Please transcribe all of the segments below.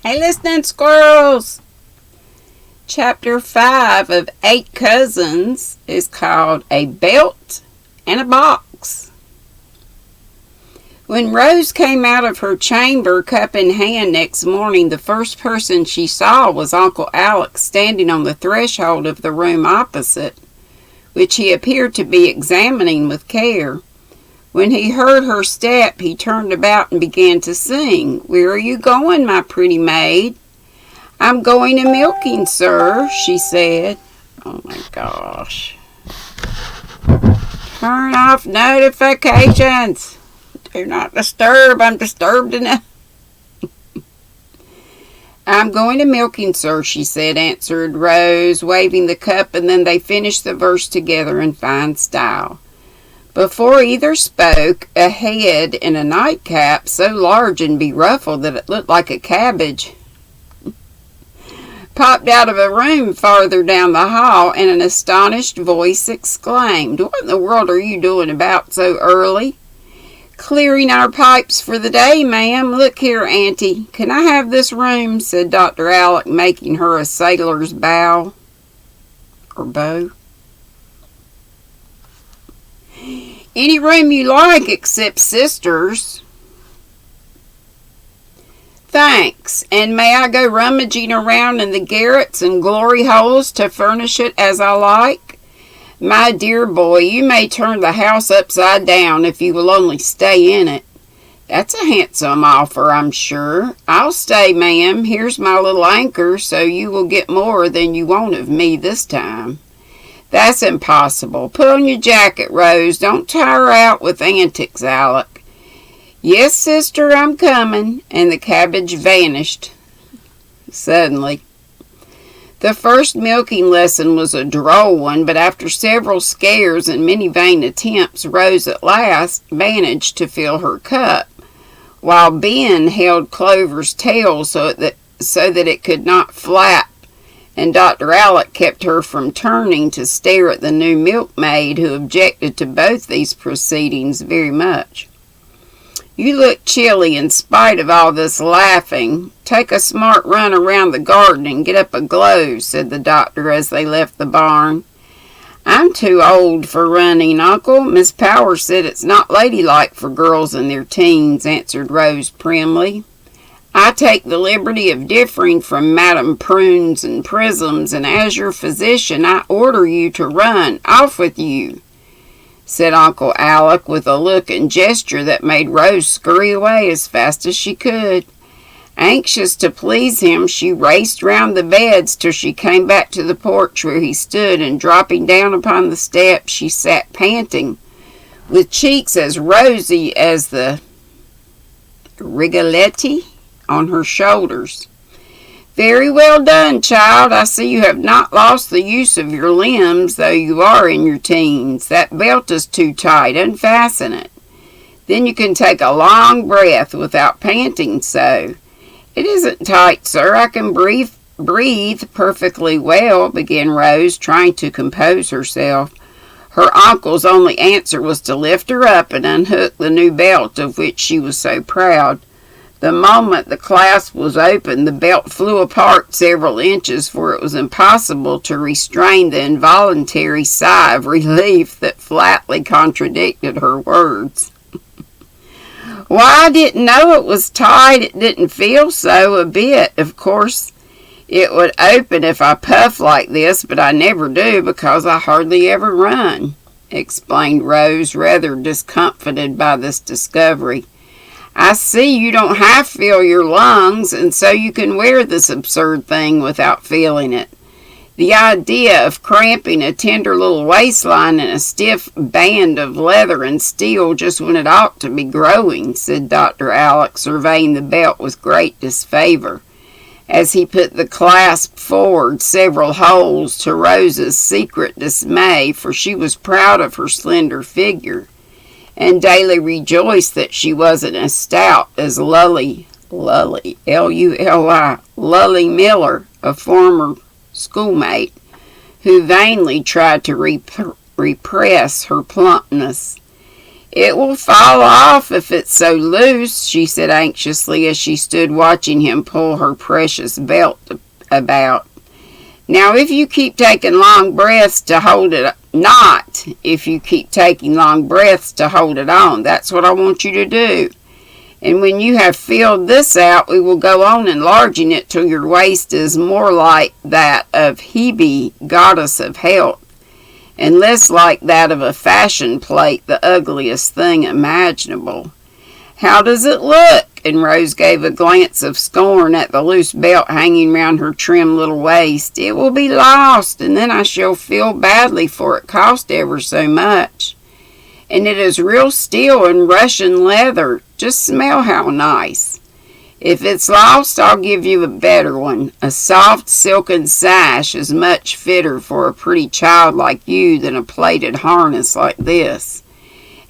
Hey, listening squirrels! Chapter 5 of 8 Cousins is called A Belt and a Box. When Rose came out of her chamber, cup in hand, next morning, the first person she saw was Uncle Alex standing on the threshold of the room opposite, which he appeared to be examining with care. When he heard her step, he turned about and began to sing. "Where are you going, my pretty maid?" "I'm going a milking, sir," she said. Oh my gosh. Turn off notifications. Do not disturb. I'm disturbed enough. "I'm going to milking, sir," she said, answered Rose, waving the cup, and then they finished the verse together in fine style. Before either spoke, a head in a nightcap so large and beruffled that it looked like a cabbage popped out of a room farther down the hall, and an astonished voice exclaimed, "What in the world are you doing about so early?" "Clearing our pipes for the day, ma'am. Look here, Auntie. Can I have this room?" said Dr. Alec, making her a sailor's bow. Or bow. "Any room you like except sister's." "Thanks. And may I go rummaging around in the garrets and glory holes to furnish it as I like?" "My dear boy, you may turn the house upside down if you will only stay in it." "That's a handsome offer, I'm sure." "I'll stay, ma'am. Here's my little anchor, so you will get more than you want of me this time." "That's impossible. Put on your jacket, Rose. Don't tire her out with antics, Alec." "Yes, sister, I'm coming," and the cabbage vanished suddenly. The first milking lesson was a droll one, but after several scares and many vain attempts, Rose at last managed to fill her cup, while Ben held Clover's tail so that it could not flap, and Dr. Alec kept her from turning to stare at the new milkmaid, who objected to both these proceedings very much. "You look chilly in spite of all this laughing. Take a smart run around the garden and get up a glow," said the doctor as they left the barn. "I'm too old for running, Uncle. Miss Powers said it's not ladylike for girls in their teens," answered Rose primly. "I take the liberty of differing from Madam Prunes and Prisms, and as your physician I order you to run. Off with you," said Uncle Alec with a look and gesture that made Rose scurry away as fast as she could. Anxious to please him, she raced round the beds till she came back to the porch where he stood, and dropping down upon the steps she sat panting, with cheeks as rosy as the Rigoletti on her shoulders. "Very well done, child. I see you have not lost the use of your limbs, though you are in your teens. That belt is too tight. Unfasten it. Then you can take a long breath without panting so." "It isn't tight, sir. I can breathe perfectly well," began Rose, trying to compose herself. Her uncle's only answer was to lift her up and unhook the new belt of which she was so proud. The moment the clasp was opened, the belt flew apart several inches, for it was impossible to restrain the involuntary sigh of relief that flatly contradicted her words. "Why, I didn't know it was tight. It didn't feel so a bit. Of course, it would open if I puff like this, but I never do because I hardly ever run," explained Rose, rather discomfited by this discovery. "I see you don't half feel your lungs, and so you can wear this absurd thing without feeling it. The idea of cramping a tender little waistline in a stiff band of leather and steel just when it ought to be growing," said Dr. Alec, surveying the belt with great disfavor, as he put the clasp forward several holes, to Rose's secret dismay, for she was proud of her slender figure, and daily rejoiced that she wasn't as stout as Lully, L-U-L-Y, Lully Miller, a former schoolmate, who vainly tried to repress her plumpness. It will fall off if it's so loose, she said anxiously as she stood watching him pull her precious belt about. Now, if you keep taking long breaths to hold it, not if you keep taking long breaths to hold it on. That's what I want you to do. And when you have filled this out, we will go on enlarging it till your waist is more like that of Hebe, goddess of health, and less like that of a fashion plate, the ugliest thing imaginable. How does it look? And Rose gave a glance of scorn at the loose belt hanging round her trim little waist. It will be lost, and then I shall feel badly, for it cost ever so much. And it is real steel and Russian leather. Just smell how nice. If it's lost, I'll give you a better one. A soft silken sash is much fitter for a pretty child like you than a plaited harness like this.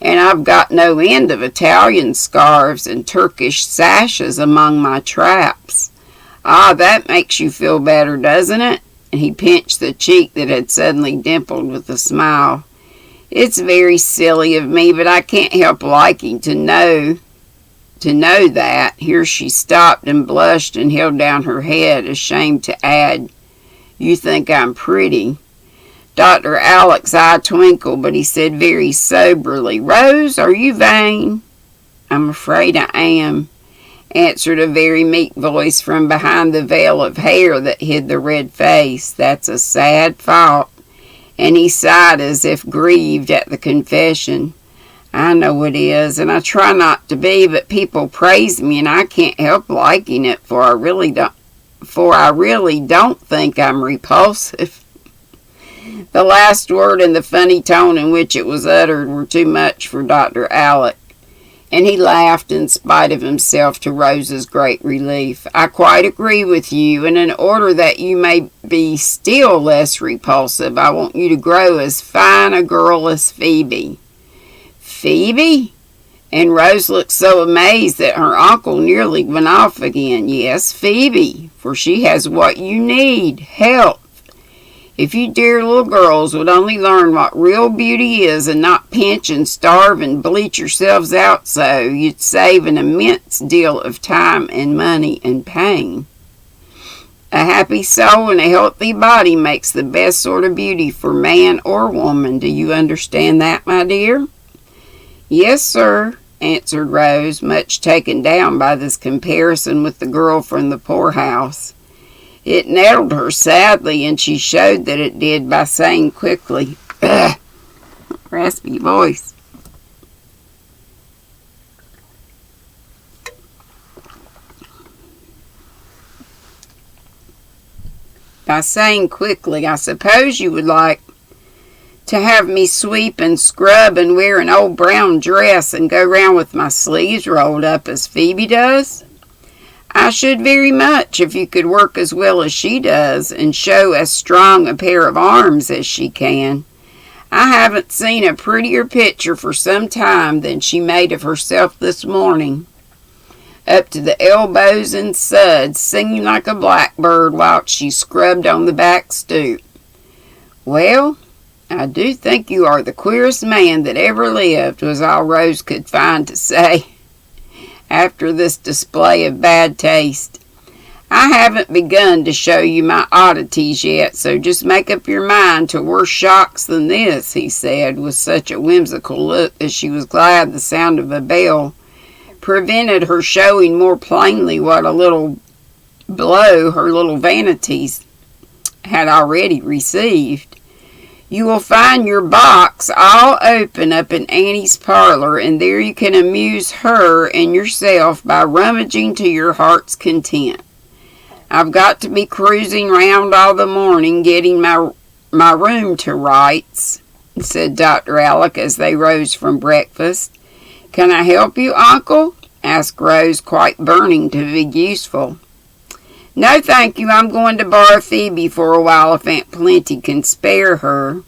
And I've got no end of Italian scarves and Turkish sashes among my traps. Ah, that makes you feel better, doesn't it? And he pinched the cheek that had suddenly dimpled with a smile. It's very silly of me, but I can't help liking to know that. Here she stopped and blushed and held down her head, ashamed to add, You think I'm pretty. Dr. Alec's eye twinkled, but he said very soberly, Rose, are you vain? I'm afraid I am, answered a very meek voice from behind the veil of hair that hid the red face. That's a sad fault. And he sighed as if grieved at the confession. I know it is, and I try not to be, but people praise me, and I can't help liking it, for I really don't think I'm repulsive. The last word and the funny tone in which it was uttered were too much for Dr. Alec, and he laughed in spite of himself to Rose's great relief. I quite agree with you, and in order that you may be still less repulsive, I want you to grow as fine a girl as Phoebe. Phoebe? And Rose looked so amazed that her uncle nearly went off again. Yes, Phoebe, for she has what you need, health. If you dear little girls would only learn what real beauty is and not pinch and starve and bleach yourselves out so, you'd save an immense deal of time and money and pain. A happy soul and a healthy body makes the best sort of beauty for man or woman. Do you understand that, my dear? Yes, sir, answered Rose, much taken down by this comparison with the girl from the poorhouse. It nettled her sadly, and she showed that it did by saying quickly, raspy voice, I suppose you would like to have me sweep and scrub and wear an old brown dress and go round with my sleeves rolled up as Phoebe does? I should very much if you could work as well as she does and show as strong a pair of arms as she can. I haven't seen a prettier picture for some time than she made of herself this morning, up to the elbows in suds, singing like a blackbird while she scrubbed on the back stoop. Well, I do think you are the queerest man that ever lived, was all Rose could find to say after this display of bad taste. I haven't begun to show you my oddities yet, so just make up your mind to worse shocks than this, he said, with such a whimsical look that she was glad the sound of a bell prevented her showing more plainly what a little blow her little vanities had already received. You will find your box all open up in Annie's parlor, and there you can amuse her and yourself by rummaging to your heart's content. I've got to be cruising round all the morning getting my room to rights, said Dr. Alec as they rose from breakfast. Can I help you, Uncle? Asked Rose, quite burning to be useful. No, thank you. I'm going to borrow Phoebe for a while if Aunt Plenty can spare her.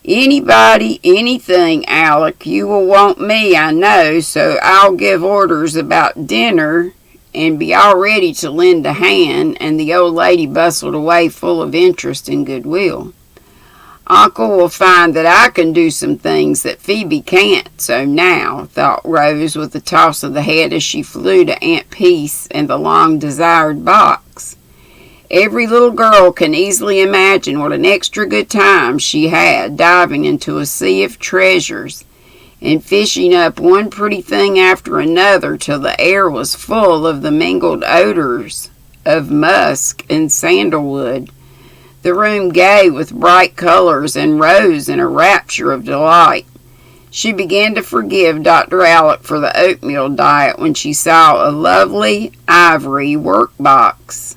Anybody, anything, Alec. You will want me, I know, so I'll give orders about dinner and be all ready to lend a hand, and the old lady bustled away full of interest and goodwill. Uncle will find that I can do some things that Phoebe can't, so now, thought Rose with a toss of the head as she flew to Aunt Peace and the long-desired box. Every little girl can easily imagine what an extra good time she had diving into a sea of treasures and fishing up one pretty thing after another till the air was full of the mingled odors of musk and sandalwood, the room gay with bright colors, and Rose in a rapture of delight. She began to forgive Dr. Alec for the oatmeal diet when she saw a lovely ivory workbox,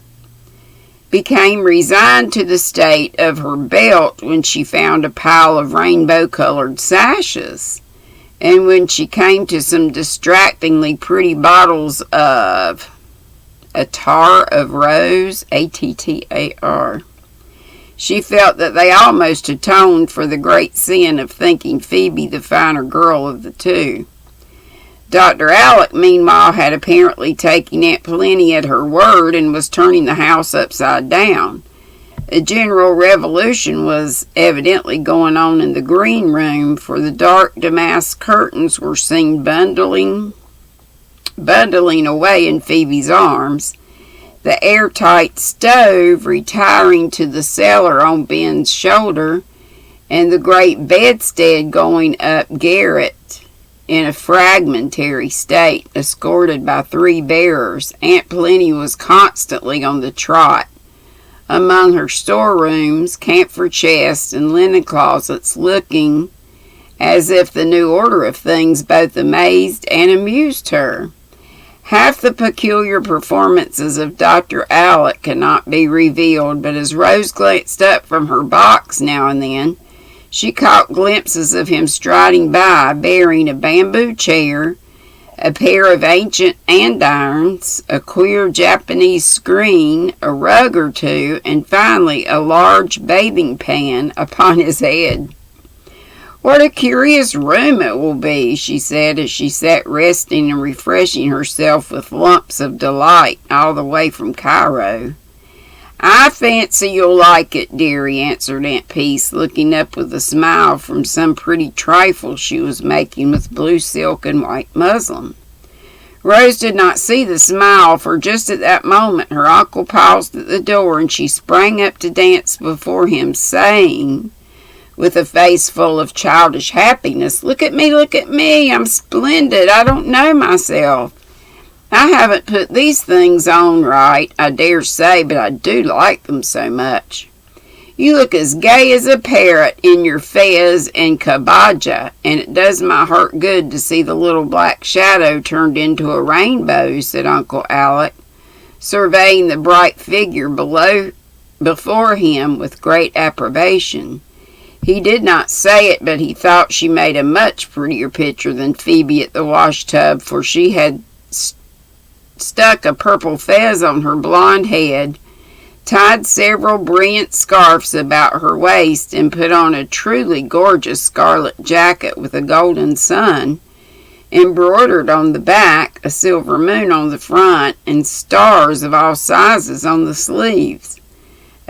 became resigned to the state of her belt when she found a pile of rainbow-colored sashes, and when she came to some distractingly pretty bottles of Attar of Rose, Attar. She felt that they almost atoned for the great sin of thinking Phoebe the finer girl of the two. Dr. Alec, meanwhile, had apparently taken Aunt Plenty at her word and was turning the house upside down. A general revolution was evidently going on in the green room, for the dark damask curtains were seen bundling away in Phoebe's arms, the airtight stove retiring to the cellar on Ben's shoulder, and the great bedstead going up garret in a fragmentary state, escorted by 3 bearers. Aunt Plenty was constantly on the trot among her storerooms, camphor chests, and linen closets, looking as if the new order of things both amazed and amused her. Half the peculiar performances of Dr. Alec cannot be revealed, but as Rose glanced up from her box now and then, she caught glimpses of him striding by, bearing a bamboo chair, a pair of ancient andirons, a queer Japanese screen, a rug or two, and finally a large bathing pan upon his head. "What a curious room it will be," she said as she sat resting and refreshing herself with lumps of delight all the way from Cairo. "I fancy you'll like it, dearie," answered Aunt Peace, looking up with a smile from some pretty trifle she was making with blue silk and white muslin. Rose did not see the smile, for just at that moment her uncle paused at the door and she sprang up to dance before him, saying, with a face full of childish happiness, look at me, I'm splendid, I don't know myself. I haven't put these things on right, I dare say, but I do like them so much. You look as gay as a parrot in your fez and kabaja, and it does my heart good to see the little black shadow turned into a rainbow," said Uncle Alec, surveying the bright figure before him with great approbation. He did not say it, but he thought she made a much prettier picture than Phoebe at the wash-tub, for she had stuck a purple fez on her blonde head, tied several brilliant scarfs about her waist, and put on a truly gorgeous scarlet jacket with a golden sun embroidered on the back, a silver moon on the front, and stars of all sizes on the sleeves.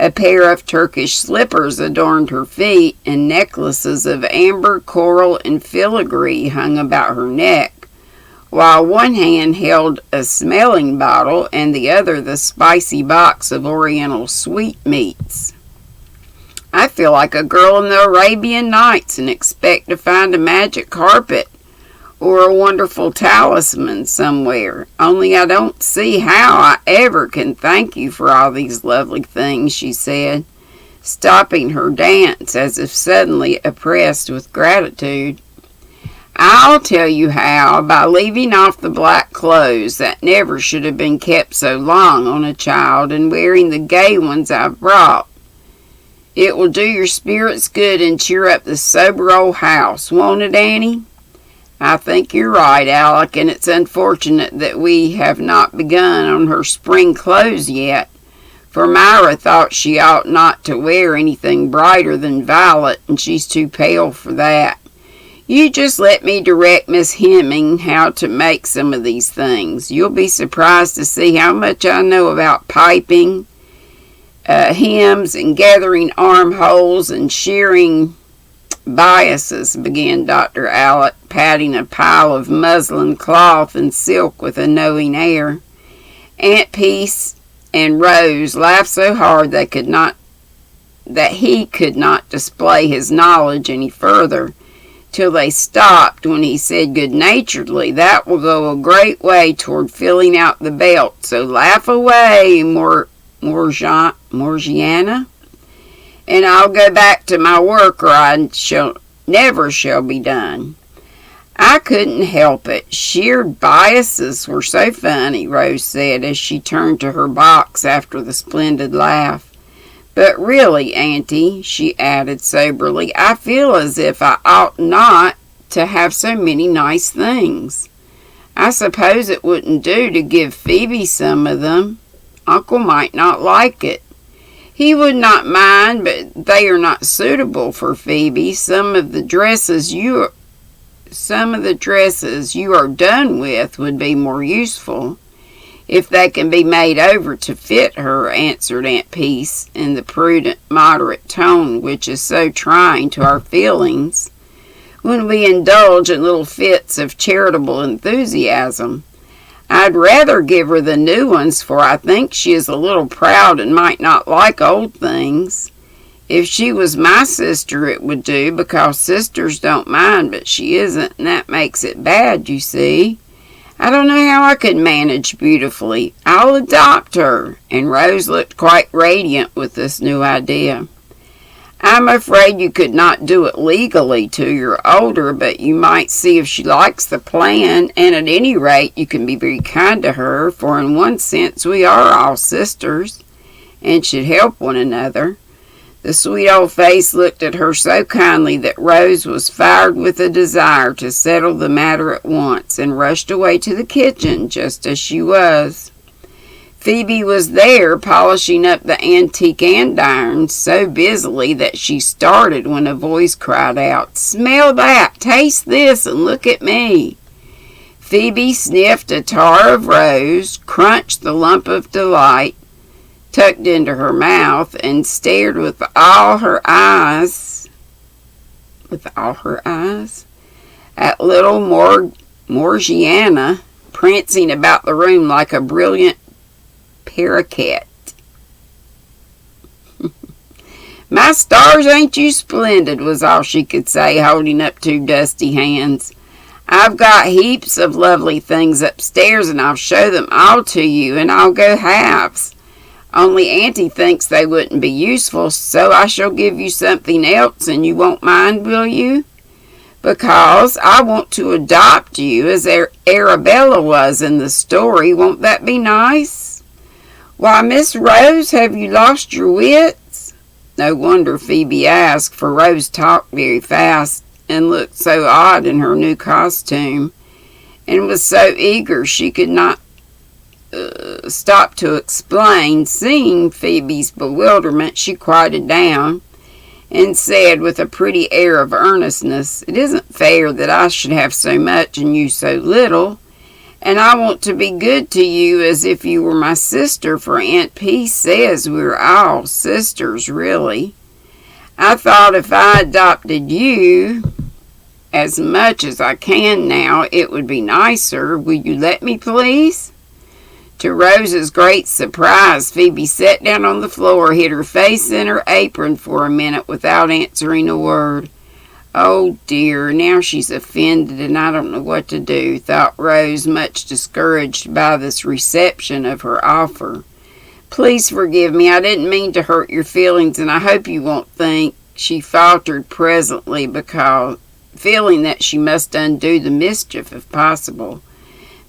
A pair of Turkish slippers adorned her feet, and necklaces of amber, coral, and filigree hung about her neck, while one hand held a smelling bottle and the other the spicy box of oriental sweetmeats. "I feel like a girl in the Arabian Nights and expect to find a magic carpet or a wonderful talisman somewhere, only I don't see how I ever can thank you for all these lovely things," she said, stopping her dance as if suddenly oppressed with gratitude. "I'll tell you how, by leaving off the black clothes that never should have been kept so long on a child, and wearing the gay ones I've brought. It will do your spirits good and cheer up the sober old house, won't it, Annie?" "I think you're right, Alec, and it's unfortunate that we have not begun on her spring clothes yet, for Myra thought she ought not to wear anything brighter than violet, and she's too pale for that. You just let me direct Miss Hemming how to make some of these things. You'll be surprised to see how much I know about piping, hems and gathering armholes and shearing biases, began Dr. Allett, patting a pile of muslin cloth and silk with a knowing air. Aunt Peace and Rose laughed so hard that he could not display his knowledge any further, till they stopped when he said good-naturedly, "That will go a great way toward filling out the belt, so laugh away, Morgiana, and I'll go back to my work, or I never shall be done." "I couldn't help it. Sheared biases were so funny," Rose said as she turned to her box after the splendid laugh. "But really, Auntie," she added soberly, "I feel as if I ought not to have so many nice things. I suppose it wouldn't do to give Phoebe some of them. Uncle might not like it." "He would not mind, but they are not suitable for Phoebe. Some of the dresses you are done with would be more useful, if they can be made over to fit her," answered Aunt Peace, in the prudent, moderate tone which is so trying to our feelings when we indulge in little fits of charitable enthusiasm. "I'd rather give her the new ones, for I think she is a little proud and might not like old things. If she was my sister it would do, because sisters don't mind, but she isn't, and that makes it bad, you see. I don't know how I could manage beautifully. I'll adopt her," and Rose looked quite radiant with this new idea. "I'm afraid you could not do it legally till you're older, but you might see if she likes the plan, and at any rate you can be very kind to her, for in one sense we are all sisters, and should help one another." The sweet old face looked at her so kindly that Rose was fired with a desire to settle the matter at once, and rushed away to the kitchen just as she was. Phoebe was there, polishing up the antique andirons so busily that she started when a voice cried out, "Smell that! Taste this, and look at me!" Phoebe sniffed a tar of rose, crunched the lump of delight tucked into her mouth, and stared with all her eyes at little Morgiana prancing about the room like a brilliant paroquet. "My stars, ain't you splendid," was all she could say, holding up two dusty hands. "I've got heaps of lovely things upstairs, and I'll show them all to you, and I'll go halves. Only Auntie thinks they wouldn't be useful, so I shall give you something else, and you won't mind, will you? Because I want to adopt you, as Arabella was in the story. Won't that be nice?" "Why, Miss Rose, have you lost your wits?" No wonder Phoebe asked, for Rose talked very fast, and looked so odd in her new costume, and was so eager she could not stop to explain. Seeing Phoebe's bewilderment, she quieted down, and said with a pretty air of earnestness, "It isn't fair that I should have so much and you so little, and I want to be good to you as if you were my sister, for Aunt P says we're all sisters, really. I thought if I adopted you, as much as I can now, it would be nicer. Will you let me, please?" To Rose's great surprise, Phoebe sat down on the floor, hid her face in her apron for a minute without answering a word. "Oh dear, now she's offended, and I don't know what to do," thought Rose, much discouraged by this reception of her offer. "Please forgive me. I didn't mean to hurt your feelings, and I hope you won't think," she faltered presently, because feeling that she must undo the mischief if possible.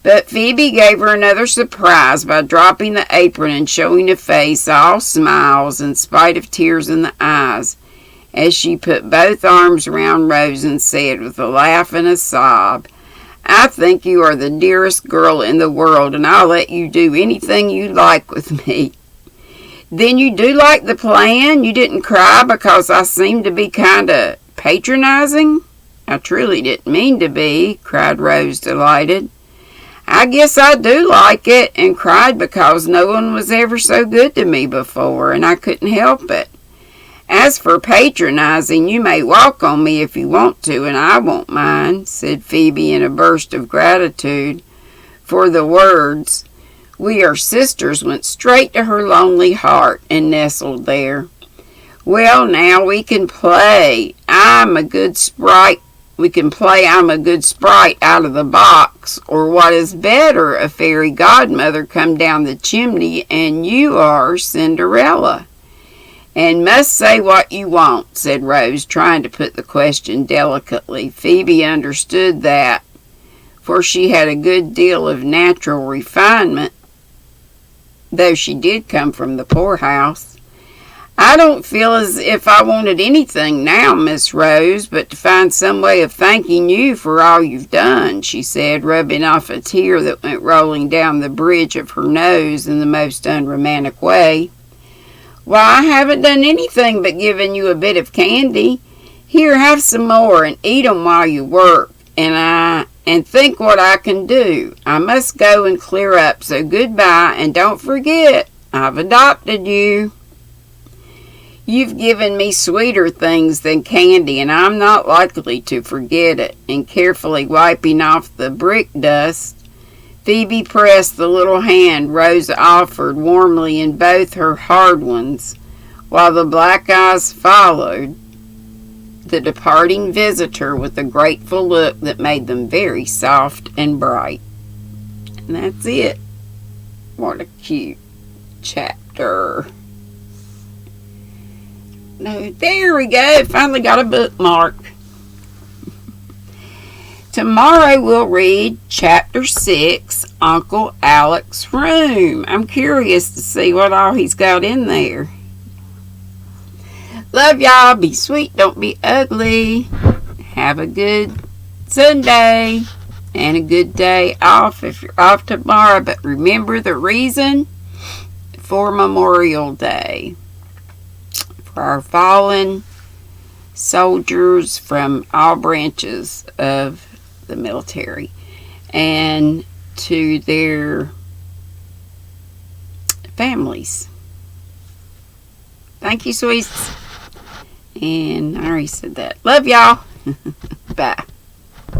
But Phoebe gave her another surprise by dropping the apron and showing a face all smiles in spite of tears in the eyes, as she put both arms round Rose and said with a laugh and a sob, "I think you are the dearest girl in the world, and I'll let you do anything you like with me." "Then you do like the plan? You didn't cry because I seemed to be kind of patronizing?" "I truly didn't mean to be," cried Rose, delighted. I guess I do like it, and cried because no one was ever so good to me before, and I couldn't help it. As for patronizing, you may walk on me if you want to, and I won't mind, said Phoebe in a burst of gratitude, for the words, "We are sisters," went straight to her lonely heart and nestled there. Well, now we can play. We can play I'm a good sprite out of the box, or what is better, a fairy godmother come down the chimney and you are Cinderella. And must say what you want, said Rose, trying to put the question delicately. Phoebe understood that, for she had a good deal of natural refinement, though she did come from the poorhouse. I don't feel as if I wanted anything now, Miss Rose, but to find some way of thanking you for all you've done, she said, rubbing off a tear that went rolling down the bridge of her nose in the most unromantic way. Why, I haven't done anything but given you a bit of candy. Here, have some more and eat 'em while you work, and think what I can do. I must go and clear up, so goodbye, and don't forget, I've adopted you. You've given me sweeter things than candy, and I'm not likely to forget it. And carefully wiping off the brick dust, Phoebe pressed the little hand Rose offered warmly in both her hard ones, while the black eyes followed the departing visitor with a grateful look that made them very soft and bright. And that's it. What a cute chapter. No, there we go. Finally got a bookmark. Tomorrow we'll read Chapter 6, Uncle Alec's Room. I'm curious to see what all he's got in there. Love y'all. Be sweet. Don't be ugly. Have a good Sunday and a good day off if you're off tomorrow. But remember the reason for Memorial Day. For our fallen soldiers from all branches of the military, and to their families. Thank you, sweets. And I already said that. Love y'all. Bye.